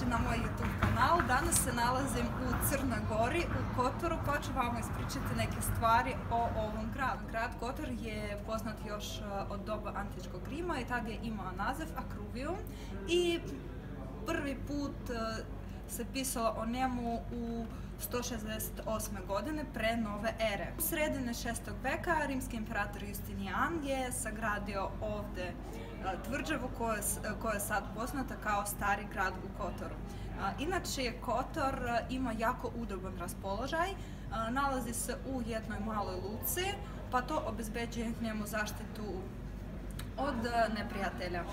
na moj YouTube kanal. Danas se nalazim u Crnoj Gori, u Kotoru, pa ću vam ispričati neke stvari o ovom gradu. Grad Kotor je poznat još od doba antičkog Rima i tad je imao naziv Akruvium i prvi put se pisalo o njemu u 168. godine pre nove ere. U sredine 6. veka rimski imperator Justinijan je sagradio ovdje tvrđavu koja je sad poznata kao Stari grad u Kotoru. Inače, Kotor ima jako udoban raspoložaj, nalazi se u jednoj maloj luci, pa to obezbeđuje njemu zaštitu od neprijatelja.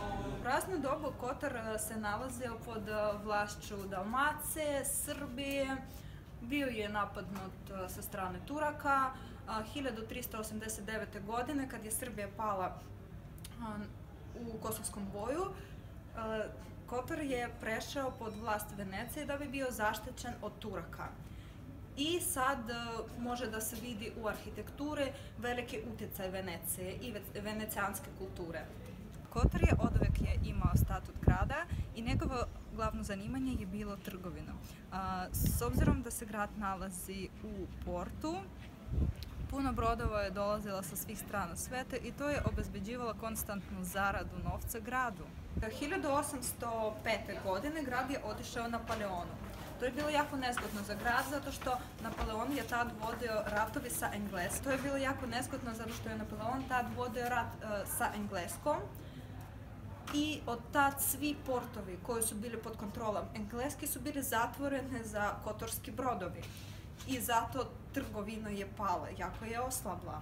U razno dobu Kotor se nalazio pod vlašću Dalmacije, Srbije, bio je napadnut sa strane Turaka. 1389. godine, kad je Srbija pala u Kosovskom boju, Kotor je prešao pod vlast Venecije da bi bio zaštićen od Turaka. I sad može da se vidi u arhitekturi veliki utjecaj Venecije i venecijanske kulture. Kotor je oduvek imao statut grada i njegovo glavno zanimanje je bilo trgovina. S obzirom da se grad nalazi u portu, puno brodova je dolazila sa svih strana sveta i to je obezbeđivalo konstantnu zaradu novca gradu. 1805. godine grad je otišao Napoleonu. To je bilo jako nezgodno za grad zato što Napoleon je tad vodio ratovi sa Engleskom. To je bilo jako nezgodno zato što je Napoleon tad vodio rat sa Engleskom i od tad svi portovi koji su bili pod kontrolom Engleske su bili zatvoreni za kotorski brodovi. I zato trgovina je pala, jako je oslabla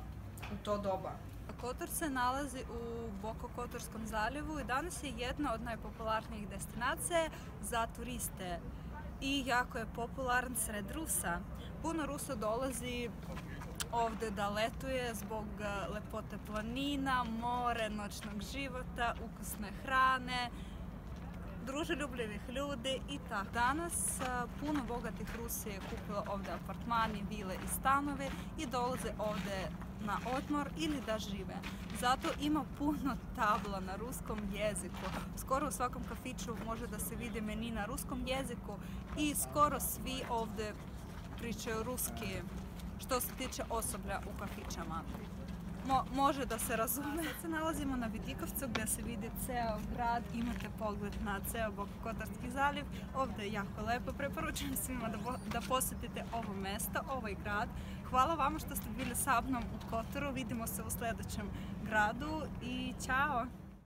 u to doba. Kotor se nalazi u Bokokotorskom zaljevu i danas je jedna od najpopularnijih destinacija za turiste i jako je popularan sred Rusa. Puno Rusa dolazi ovdje da letuje zbog lepote planina, more, noćnog života, ukusne hrane, druželjubljivih ljudi i tako. Danas puno bogatih Rusa je kupilo ovdje apartmani, vile i stanove i dolaze ovdje na odmor ili da žive. Zato ima puno tabla na ruskom jeziku. Skoro u svakom kafiću može da se vidi meni na ruskom jeziku i skoro svi ovdje pričaju ruski što se tiče osoblja u kafićama. Može da se razume. Sad se nalazimo na Vidikovcu gdje se vidi ceo grad, imate pogled na ceo Bokokotorski zaljev. Ovdje je jako lepo, preporučujem svima da posjetite ovo mesto, ovaj grad. Hvala vama što ste bili sa mnom u Kotoru, vidimo se u sljedećem gradu i ćao!